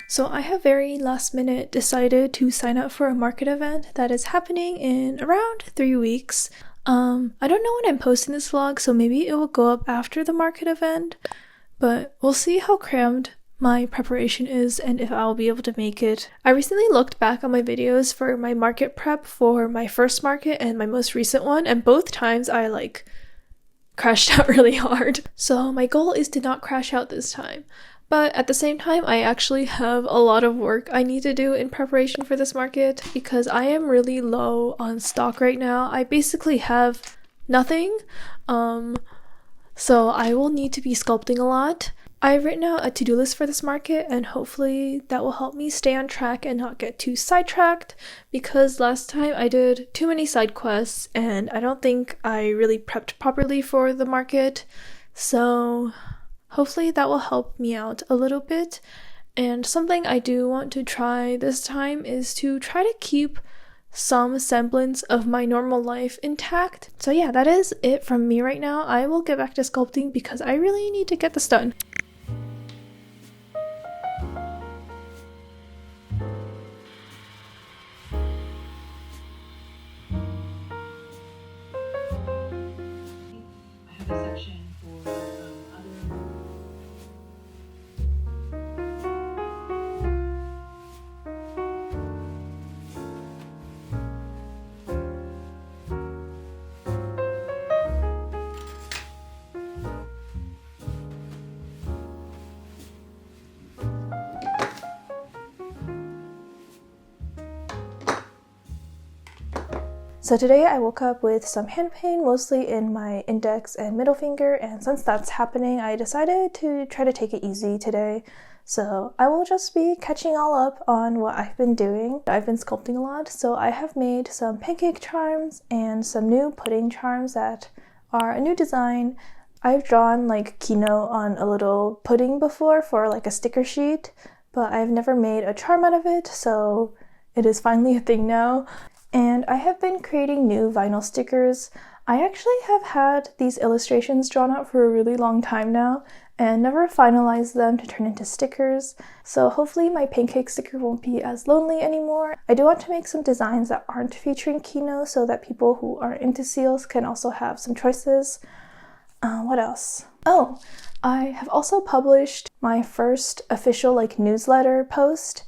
So I have very last minute decided to sign up for a market event that is happening in around 3 weeks. I don't know when I'm posting this vlog, so maybe it will go up after the market event, but we'll see how crammed my preparation is and if I'll be able to make it. I recently looked back on my videos for my market prep for my first market and my most recent one, and both times I crashed out really hard. So my goal is to not crash out this time. But at the same time, I actually have a lot of work I need to do in preparation for this market because I am really low on stock right now. I basically have nothing, so I will need to be sculpting a lot. I've written out a to-do list for this market, and hopefully that will help me stay on track and not get too sidetracked, because last time I did too many side quests and I don't think I really prepped properly for the market. So hopefully that will help me out a little bit. And something I do want to try this time is to try to keep some semblance of my normal life intact. So yeah, that is it from me right now. I will get back to sculpting because I really need to get this done. So today I woke up with some hand pain, mostly in my index and middle finger, and since that's happening, I decided to try to take it easy today. So I will just be catching all up on what I've been doing. I've been sculpting a lot, so I have made some pancake charms and some new pudding charms that are a new design. I've drawn kino on a little pudding before for a sticker sheet, but I've never made a charm out of it, so it is finally a thing now. And I have been creating new vinyl stickers. I actually have had these illustrations drawn out for a really long time now and never finalized them to turn into stickers. So hopefully my pancake sticker won't be as lonely anymore. I do want to make some designs that aren't featuring kino so that people who aren't into seals can also have some choices. What else? Oh, I have also published my first official newsletter post.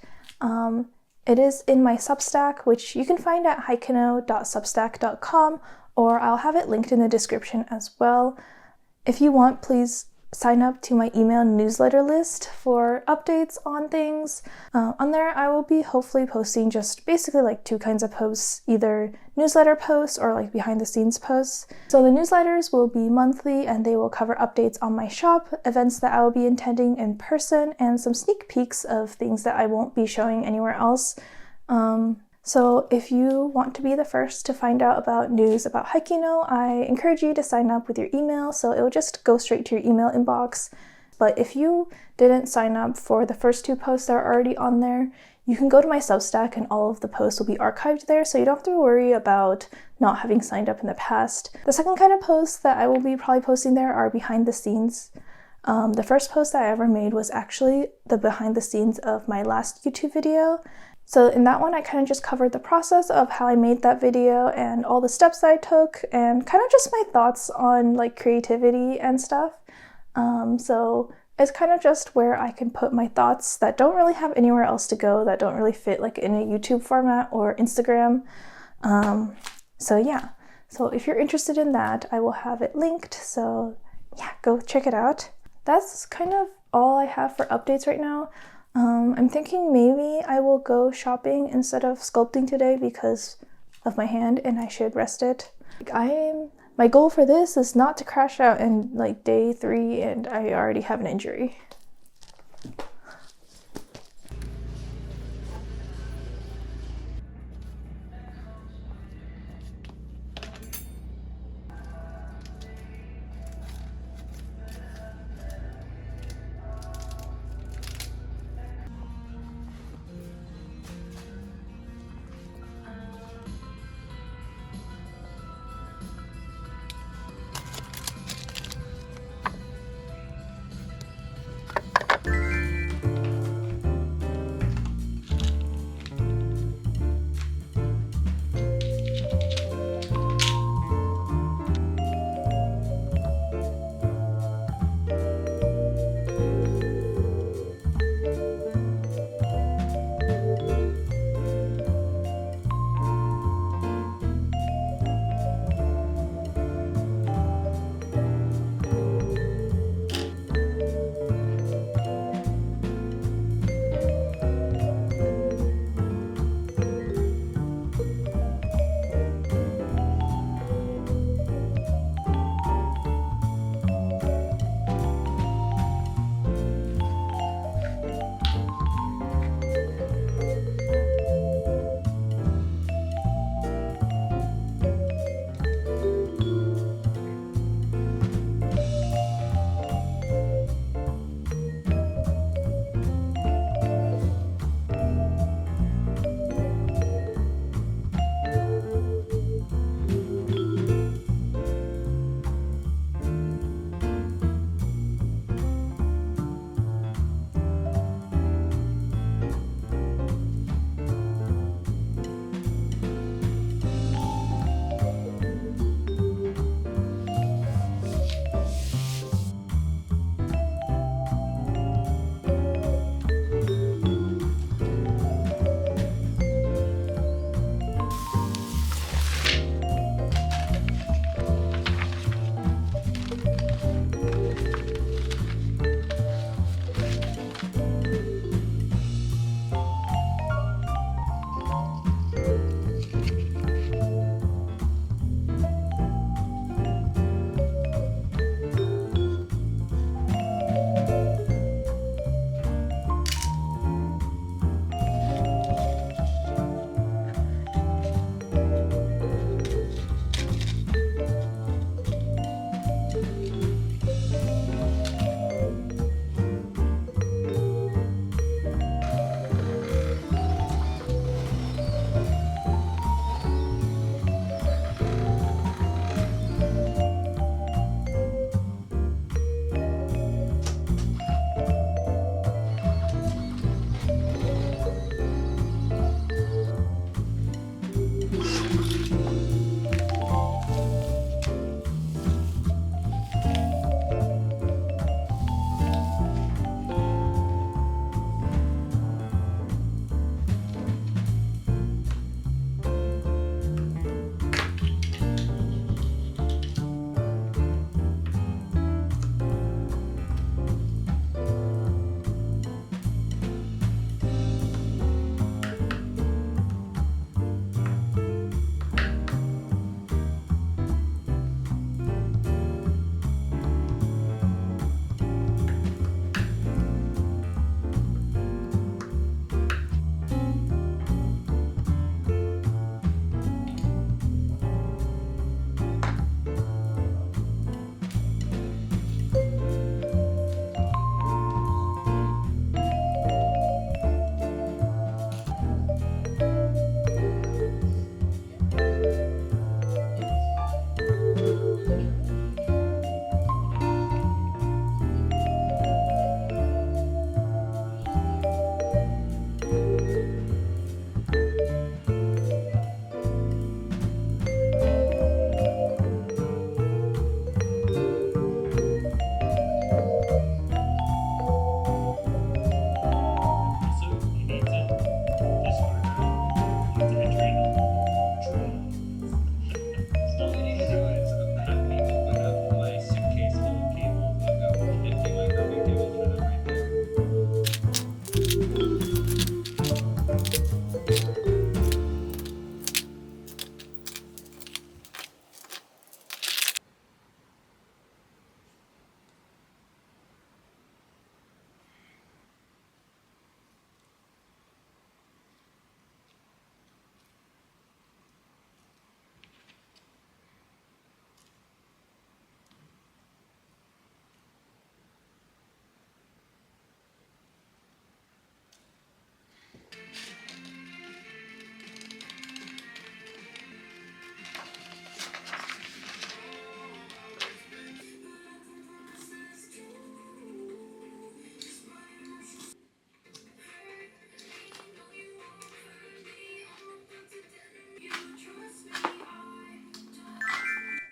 It is in my Substack, which you can find at hikino.substack.com, or I'll have it linked in the description as well. If you want, please sign up to my email newsletter list for updates on things. On there, I will be hopefully posting just basically two kinds of posts, either newsletter posts or behind the scenes posts. So the newsletters will be monthly and they will cover updates on my shop, events that I will be attending in person, and some sneak peeks of things that I won't be showing anywhere else. So if you want to be the first to find out about news about Hikino, I encourage you to sign up with your email, so it will just go straight to your email inbox. But if you didn't sign up for the first 2 posts that are already on there, you can go to my Substack and all of the posts will be archived there, so you don't have to worry about not having signed up in the past. The second kind of posts that I will be probably posting there are behind the scenes. The first post that I ever made was actually the behind the scenes of my last YouTube video. So in that one, I kind of just covered the process of how I made that video and all the steps I took and kind of just my thoughts on creativity and stuff. So it's kind of just where I can put my thoughts that don't really have anywhere else to go, that don't really fit in a YouTube format or Instagram. So yeah, so if you're interested in that, I will have it linked. So yeah, go check it out. That's kind of all I have for updates right now. I'm thinking maybe I will go shopping instead of sculpting today because of my hand, and I should rest it. My goal for this is not to crash out in day 3 and I already have an injury.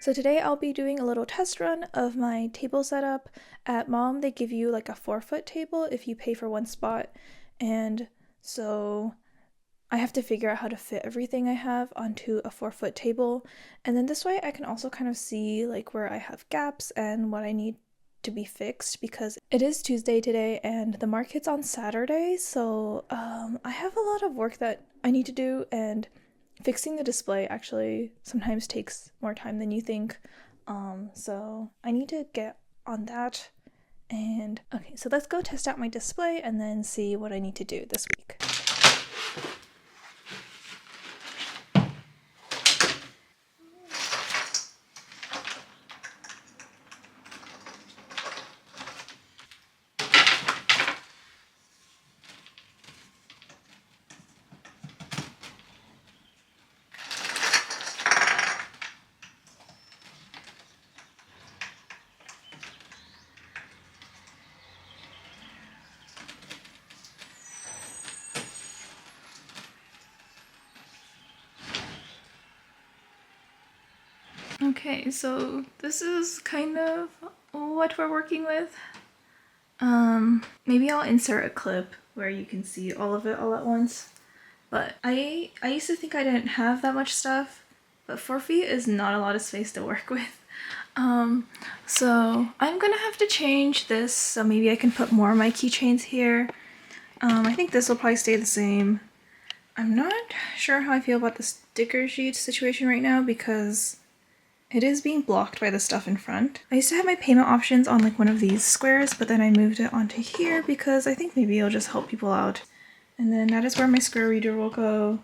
So today I'll be doing a little test run of my table setup. At MAUM, they give you like a 4-foot table if you pay for one spot, and so I have to figure out how to fit everything I have onto a 4-foot table, and then this way I can also kind of see like where I have gaps and what I need to be fixed, because it is Tuesday today and the market's on Saturday, so I have a lot of work that I need to do, and fixing the display actually sometimes takes more time than you think, so I need to get on that. And okay, so let's go test out my display and then see what I need to do this week. Okay, so this is kind of what we're working with. Maybe I'll insert a clip where you can see all of it all at once. But I used to think I didn't have that much stuff, but 4 feet is not a lot of space to work with. So I'm gonna have to change this, so maybe I can put more of my keychains here. I think this will probably stay the same. I'm not sure how I feel about the sticker sheet situation right now because it is being blocked by the stuff in front. I used to have my payment options on like one of these squares, but then I moved it onto here because I think maybe it'll just help people out. And then that is where my square reader will go.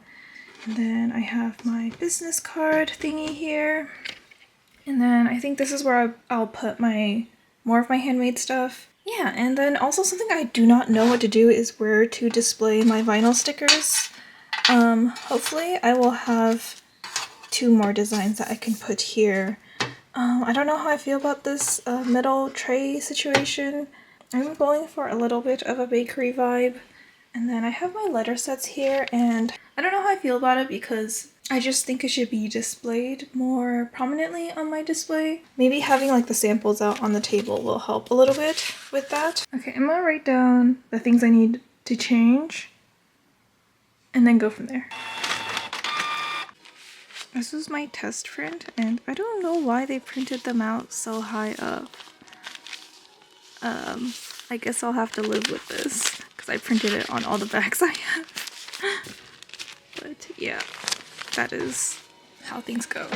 And then I have my business card thingy here. And then I think this is where I'll put more of my handmade stuff. Yeah, and then also something I do not know what to do is where to display my vinyl stickers. Hopefully I will have 2 more designs that I can put here. I don't know how I feel about this metal tray situation. I'm going for a little bit of a bakery vibe. And then I have my letter sets here, and I don't know how I feel about it because I just think it should be displayed more prominently on my display. Maybe having like the samples out on the table will help a little bit with that. Okay, I'm gonna write down the things I need to change and then go from there. This is my test print, and I don't know why they printed them out so high up. I guess I'll have to live with this because I printed it on all the bags I have. But yeah, that is how things go.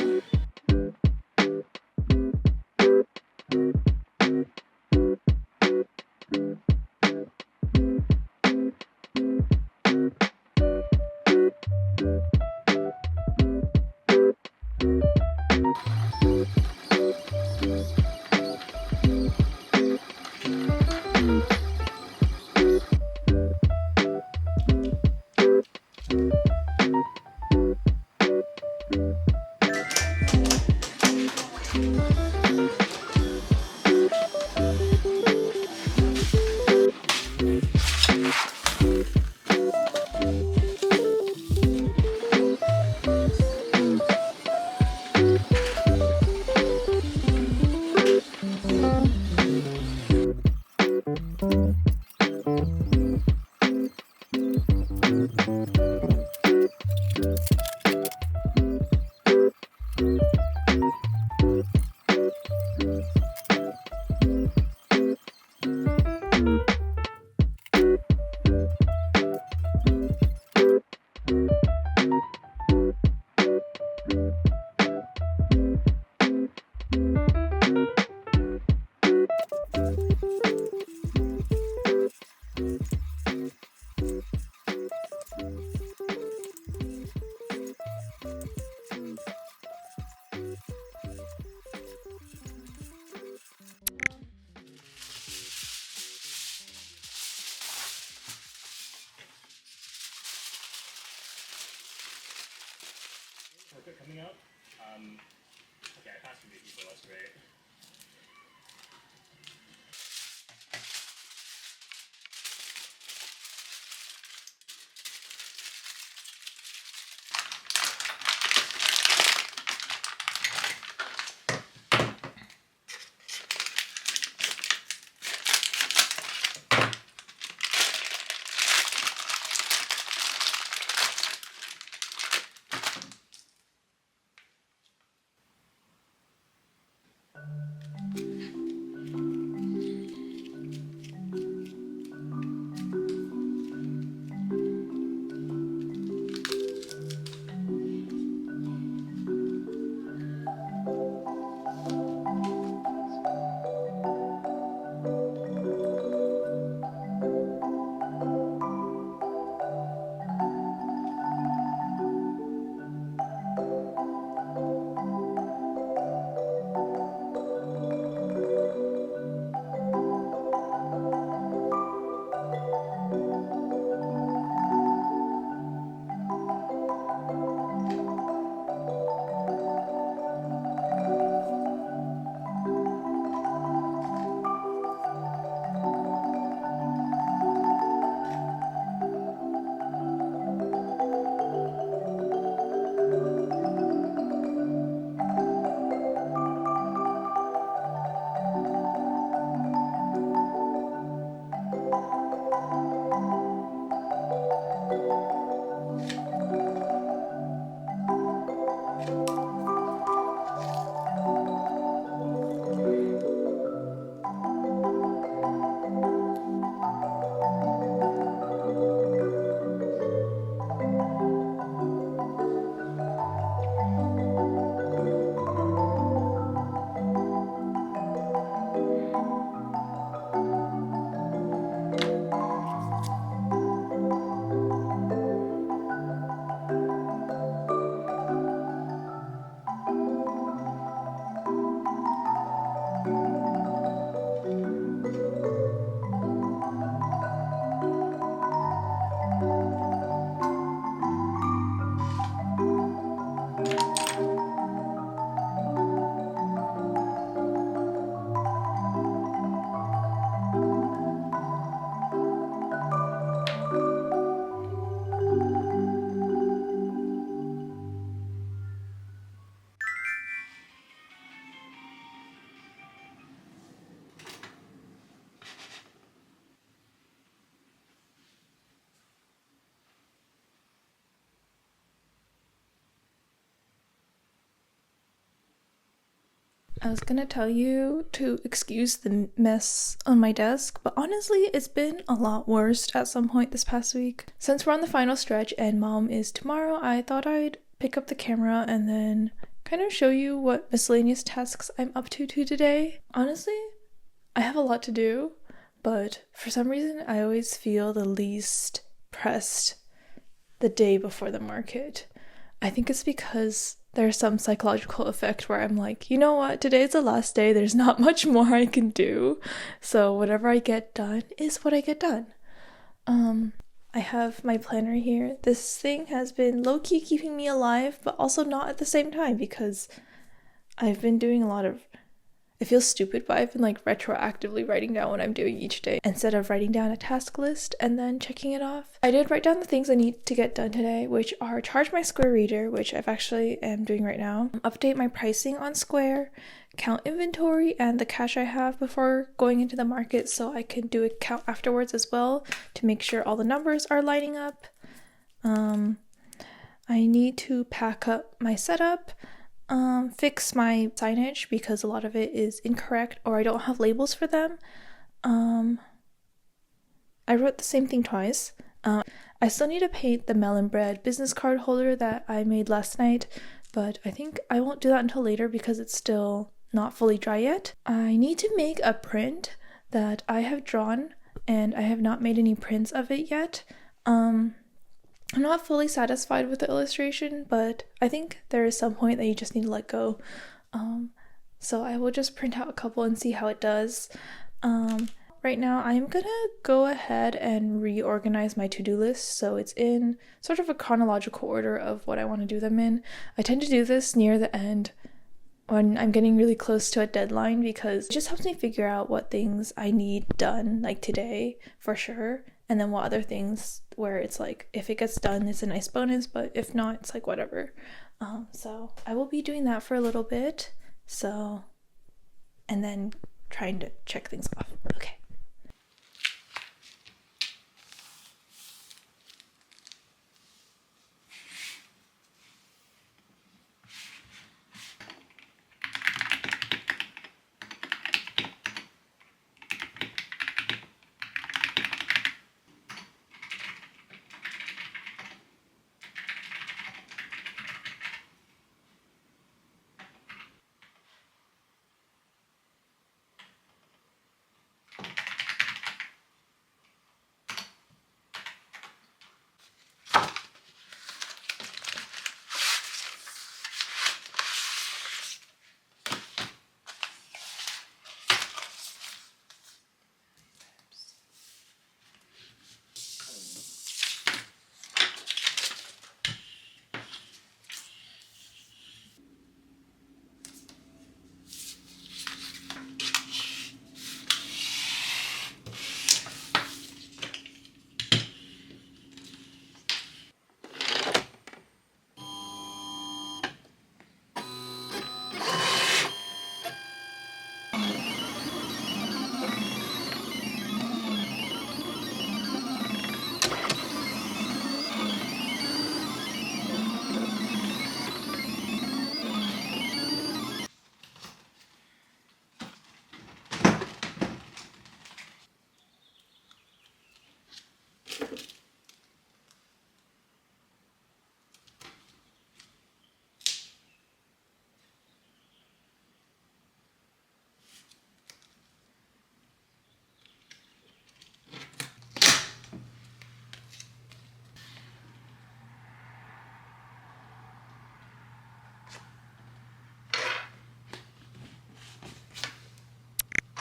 Coming up. Okay, I passed through people, that's great. I was gonna tell you to excuse the mess on my desk, but honestly, it's been a lot worse at some point this past week. Since we're on the final stretch and MAUM is tomorrow, I thought I'd pick up the camera and then kind of show you what miscellaneous tasks I'm up to today. Honestly, I have a lot to do, but for some reason, I always feel the least pressed the day before the market. I think it's because there's some psychological effect where I'm like, you know what, today's the last day, there's not much more I can do, so whatever I get done is what I get done. I have my planner here. This thing has been low-key keeping me alive, but also not at the same time, because I've been doing a lot of, it feels stupid, but I've been like retroactively writing down what I'm doing each day instead of writing down a task list and then checking it off. I did write down the things I need to get done today, which are charge my Square reader, which I've actually am doing right now, update my pricing on Square, count inventory and the cash I have before going into the market so I can do a count afterwards as well to make sure all the numbers are lining up. I need to pack up my setup, fix my signage because a lot of it is incorrect or I don't have labels for them. I wrote the same thing twice. I still need to paint the melon bread business card holder that I made last night, but I think I won't do that until later because it's still not fully dry yet. I need to make a print that I have drawn and I have not made any prints of it yet. I'm not fully satisfied with the illustration, but I think there is some point that you just need to let go. So I will just print out a couple and see how it does. Right now, I'm gonna go ahead and reorganize my to-do list so it's in sort of a chronological order of what I want to do them in. I tend to do this near the end when I'm getting really close to a deadline because it just helps me figure out what things I need done, like today, for sure. And then what other things where it's like, if it gets done, it's a nice bonus, but if not, it's like whatever. So I will be doing that for a little bit. So, and then trying to check things off. Okay.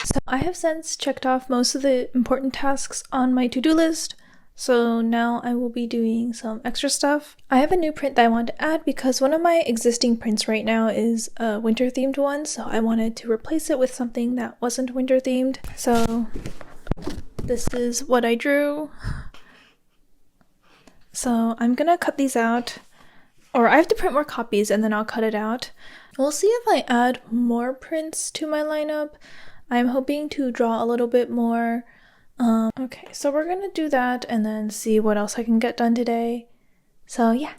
So I have since checked off most of the important tasks on my to-do list, so now I will be doing some extra stuff. I have a new print that I want to add because one of my existing prints right now is a winter themed one, so I wanted to replace it with something that wasn't winter themed. So this is what I drew. So I'm gonna cut these out, or I have to print more copies and then I'll cut it out. We'll see if I add more prints to my lineup. I'm hoping to draw a little bit more. Okay, so we're gonna do that and then see what else I can get done today. So yeah.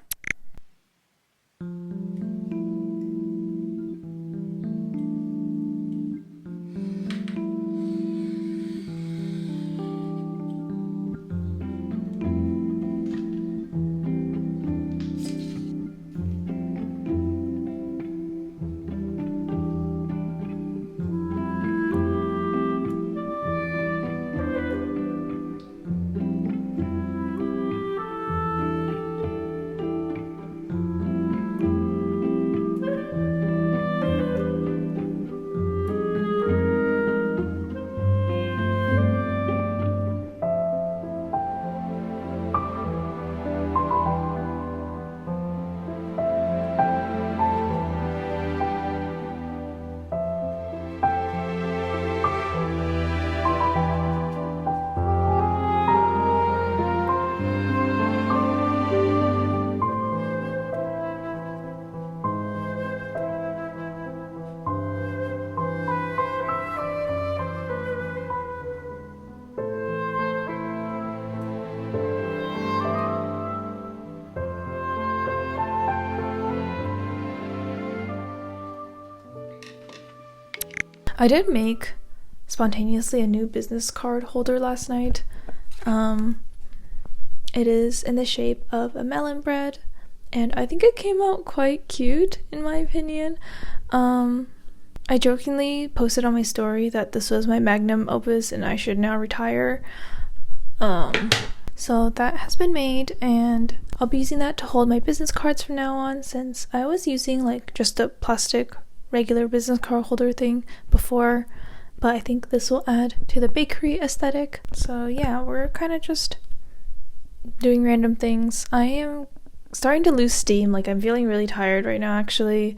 I did make spontaneously a new business card holder last night. It is in the shape of a melon bread, and I think it came out quite cute in my opinion. I jokingly posted on my story that this was my magnum opus and I should now retire. So that has been made, and I'll be using that to hold my business cards from now on, since I was using like just a plastic regular business card holder thing before, but I think this will add to the bakery aesthetic. So yeah, we're kind of just doing random things. I am starting to lose steam, like I'm feeling really tired right now actually.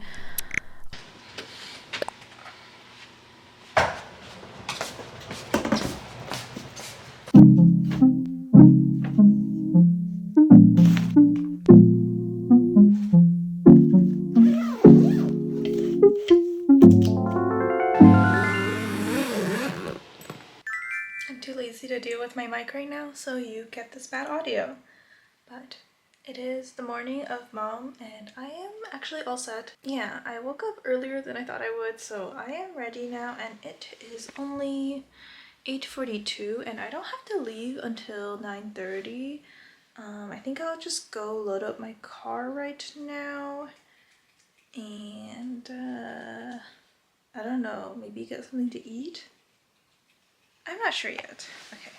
I'm too lazy to deal with my mic right now, so you get this bad audio. But it is the morning of MAUM and I am actually all set. Yeah, I woke up earlier than I thought I would, so I am ready now, and it is only 8:42 and I don't have to leave until 9:30. I think I'll just go load up my car right now and I don't know, maybe get something to eat? I'm not sure yet. Okay.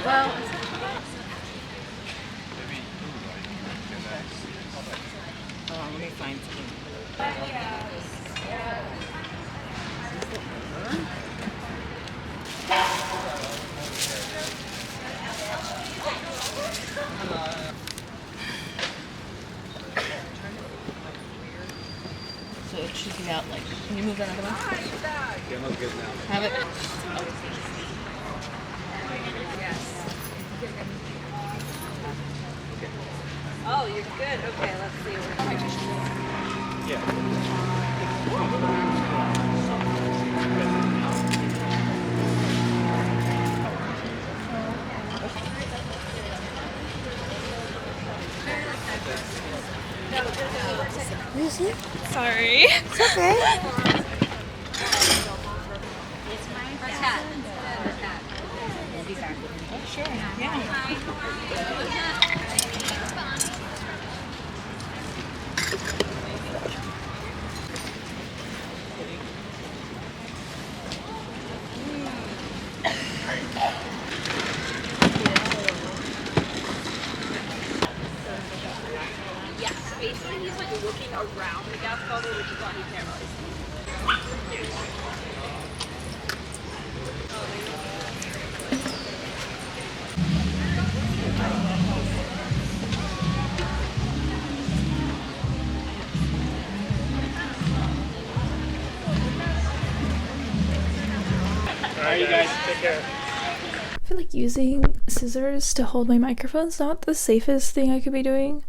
Well, let me find something. So it should be out like, can you move that other one? Yeah, that's good now. Have it? Oh, you're good. Okay, let's see. Yeah. Lucy. Sorry. It's okay. Sure. Yeah. Basically, he's like looking around the gas bubble, which is why he can't really see. Alright, you guys, take care. I feel like using scissors to hold my microphone is not the safest thing I could be doing.